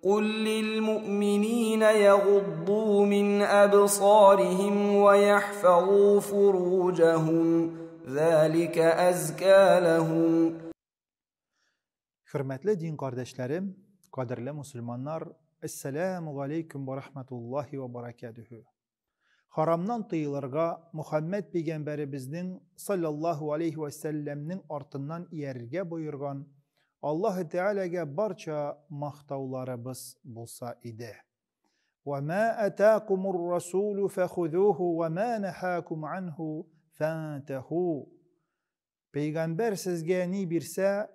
قل للمؤمنين يغضوا من أبصارهم ويحفظوا فروجهم ذلك أزكى لهم. Hürmetli din kardeşlerim, kadirli Müslümanlar, Esselamu Aleyküm ve Rahmetullahi ve Berekatuhu. Haramdan tıyılırga Muhammed Peygamberimizin sallallahu aleyhi ve sellem'nin artından iyerge buyurgan Allah-u Teala'ga barça mahtavlarımız bulsa idi. وَمَا أَتَاكُمُ الرَّسُولُ فَخُذُوهُ وَمَا نَحَاكُمْ عَنْهُ فَانْتَهُوا. Peygamber sizge ni birse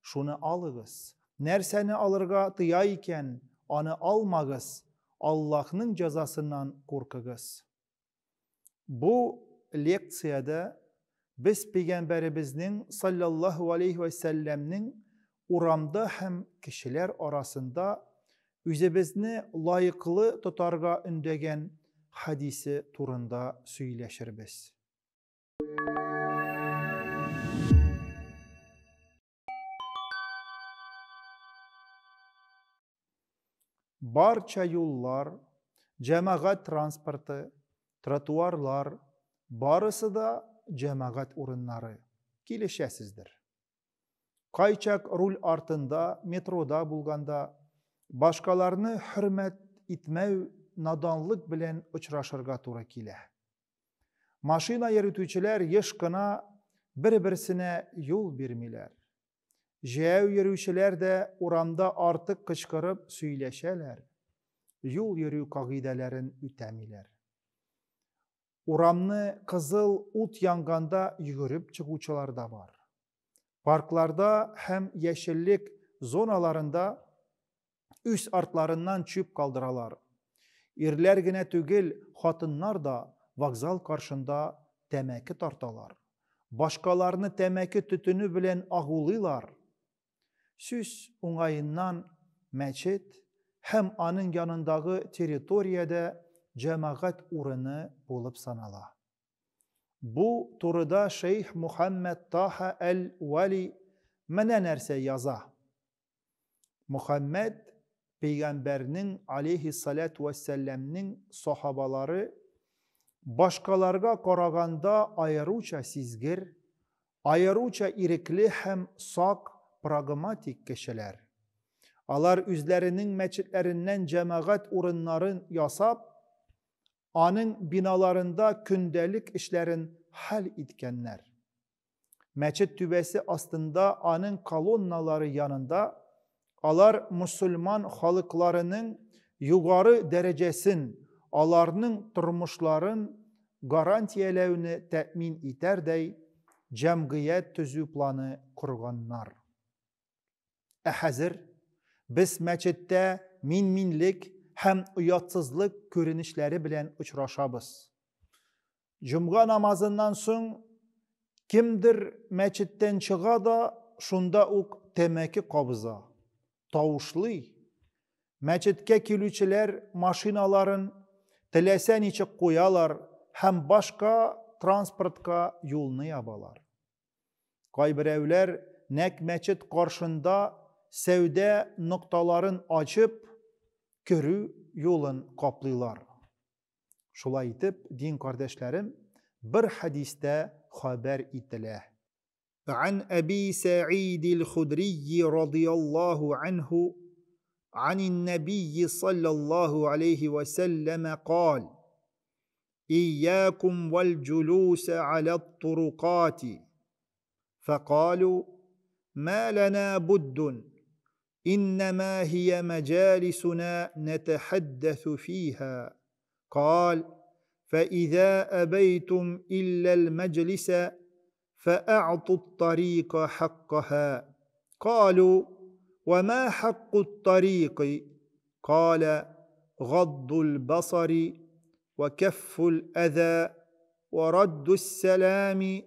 şunu alığız. Nerseni alırga tıyayken onu almağız. Allah'ın cezasından korkağız. Bu leksiyada biz Peygamberimizin sallallahu aleyhi ve sellem'nin uramda hem kişiler arasında üzebizini layıklı tutarga ündegen hadisi turunda söyleşirbiz. Barça yollar, cemaat transportu, trotuarlar, barısı da cemaat urunları kilişesizdir. Kayçak rul artında, metroda bulganda, başkalarını hürmet etmev nadanlık bilen uçraşırga tura kile. Maşina yürütücüler yaşkına bir-birsine yol vermiler. Jev yürüyüşçüler de uramda artık kışkırıp söyleşeler. Yol yürü kagidelerin ütemiler. Uramны kızıl ut yanganda yürüp çıkıcılar da var. Parklarda hem yeşillik zonalarında üst artlarından çöp kaldıralar. İrlergine tügil hatınlar da vokzal karşında temeki tartalar. Başkalarını temeki tütünü bilen ağulilar. Süs uңайından meçit hem anın yanındağı teritoriyada cemaat urunu bulup sanala. Bu turda Şeyh Muhammed Taha el-Vali mene nerse yaza. Muhammed Peygamberinin aleyhissalatu vesselam'nin sahabaları başkalarga karaganda ayırıca sizgir, ayırıca irikli hem sak pragmatik kişiler. Alar üzlerinin meçitlerinden cemaat urunların yasap, anın binalarında gündelik işlerin hal etkenler. Meçit tübesi aslında anın kolonnaları yanında, alar Müslüman halıklarının yukarı derecesin, alarının turmuşların garantiyelerini temin eder dey, cemgiyet tüzü planı kurganlar. Hazır, biz meçitte minlik hem uyatsızlık görünüşleri bilen uçraşabız. Cumga namazından soň kimdir meçitten çıga da şunda uk temeki kabıza. Tavuşlu. Meçitke kilüçiler maşinaların tilesen içi koyalar hem başka transportka yolunu yabalar. Kaybirevler nek meçit karşında sevde noktaların açıp körü yolun kaplılar. Şulay etip din kardeşlerim bir hadiste haber ettiler. An Ebi Sa'id el-Hudri radıyallahu anhu عن النبي صلى الله عليه وسلم قال إياكم والجلوس على الطرقات فقالوا ما لنا بد إنما هي مجالسنا نتحدث فيها قال فإذا أبيتم إلا المجلس فأعطوا الطريق حقها قالوا وما حق الطريق قال غض البصر وكف الأذى ورد السلام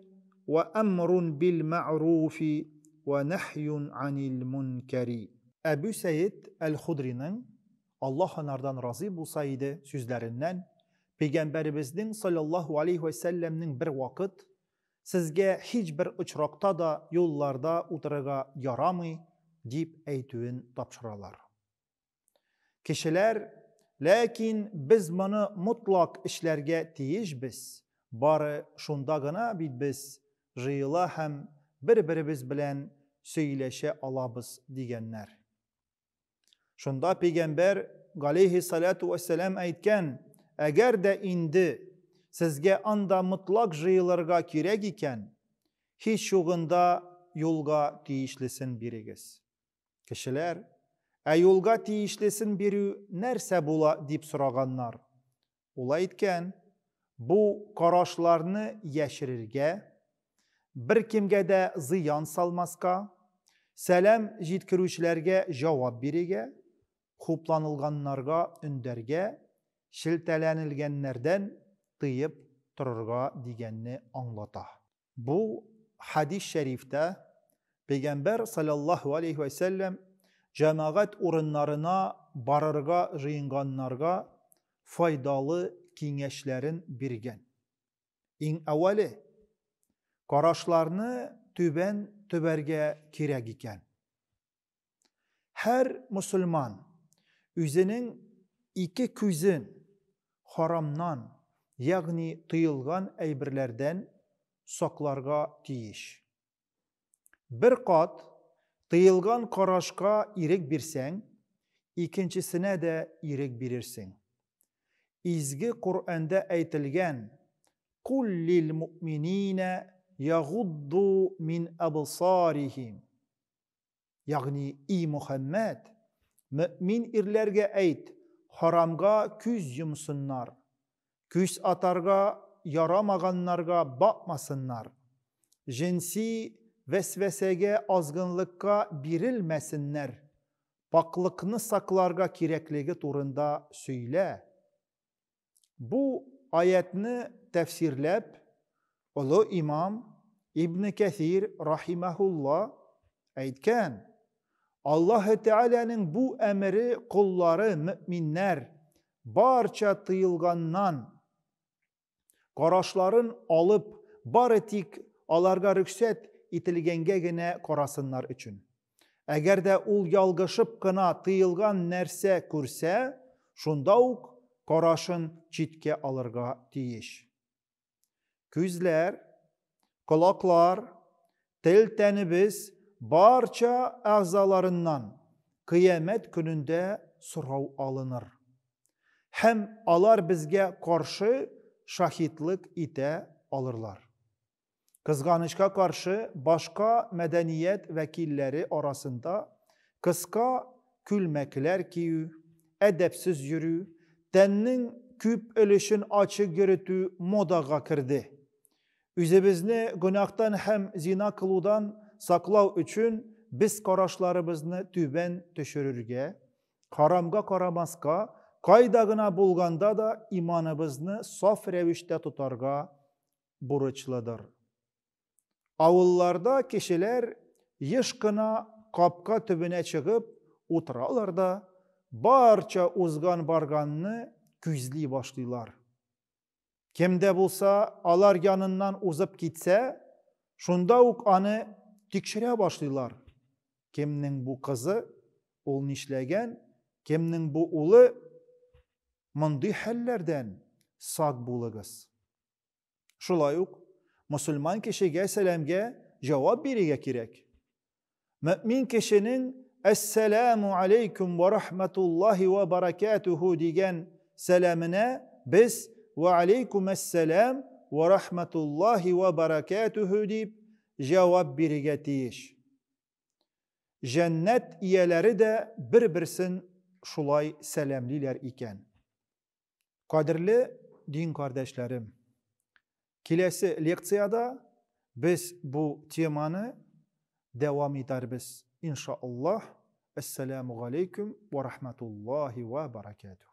وأمر بالمعروف ونحي عن المنكر. Ebu Seyyid el-Hudri'nin Allah onlardan razı bulsaydı sözlerinden Peygamberimizin sallallahu aleyhi ve sellem'nin bir vakit sizge hiçbir uçrakta da yollarda oturga yaramı deyip eytüğün tapşıralar. Kişiler, lakin biz bunu mutlak işlerge tiyişbiz. Bari şunda gına biz jıyıla hem bir-birimiz bilen söyleşe alabız digenler. Şunda Peygamber aleyhissalatu vesselam aytken, eğer de indi sizge anda mutlak jıyılarga kirek iken, hiç şuğunda yolga tiyişlisin birigiz. Kişiler, yolga tiyişlisin biri nerse bula deyip soraganlar. Ola aytken, bu karaşlarını yeşirirge, bir kimge de ziyan salmaska, selam jitkiruşlerge cevap birige, huplanılganlarga önderge, şiltelenilgenlerden tıyıp dururga digenini anlata. Bu hadis-i şerifte Peygamber sallallahu aleyhi ve sellem cemaat urunlarına barırga jıyınganlarga faydalı kingeşlerin birgen. İn evveli karaşlarını tüberge kirek iken. Her Müslüman üzerinin iki küzün haramdan yani tıyılgan eybirlerden saklarga tiyiş. Bir kat tıyılgan karaşka irek birsen, ikincisine de irek birirsin. İzgi Kur'an'da aytilgen "Kul lil mu'minine yaguddu min absarihim." Yani ey Muhammed, mümin irlerge ayt, haramga küz yumsunlar, küz atarga yaramaganlarga bakmasınlar, jinsi vesvesege azgınlıkka birilmesinler, paklıkını saklarga kirekligi turunda söyle. Bu ayetini tefsirlep, Ulu İmam İbn Kethir rahimahullah aytken, Allah Teala'nın bu emri kulları müminler barça tıyılgandan karaşların alıp baritik alarga rükset itilgenge gine korasınlar için. Eğer de ul yalgışıp kına tıyılgan nerse kurse, şundavuk karaşın çitke alırga tiyiş. Küzler, kulaklar, tel tenimiz barça ağzalarından kıyamet gününde sorav alınır. Hem alar bizge karşı şahitlik ite alırlar. Kızganışka karşı başka medeniyet vekilleri arasında kıska külmekler kiyu, edepsiz yürü, tennin küp ölüşün açık yürütü modaga kirdi. Üzebizini günahtan hem zina kılıdan saklav için biz karaşlarımızını tüben düşürürge, haramga karamaska, kaydagına bulganda da imanımızını saf revişte tutarga burçlıdır. Avullarda kişiler yışkına kapka tübüne çıkıp oturarlar da barça uzgan barganını küzli başlayırlar. Kimde bulsa alar yanından uzıp gitse, şunda anı tikşire başlayırlar. Kimnin bu kızı ol nişlegen, kimnin bu ulu mındı hallerden sağ buluguz. Şulayuk, Müslüman kişiye selamge cevap birige kirek. Mümin kişinin Esselamu aleyküm ve rahmetullahi ve berekatuhu diyen selamine biz ve aleykümesselam ve rahmetullahi ve berekatuhu deyip cevap birige tiyiş. Cennet üyeleri de birbirsin şulay selamliler iken. Kadirli din kardeşlerim, kilesi leksiyada biz bu temanı devam ederiz inşallah. Esselamu aleyküm ve rahmetullahi ve berekatuhu.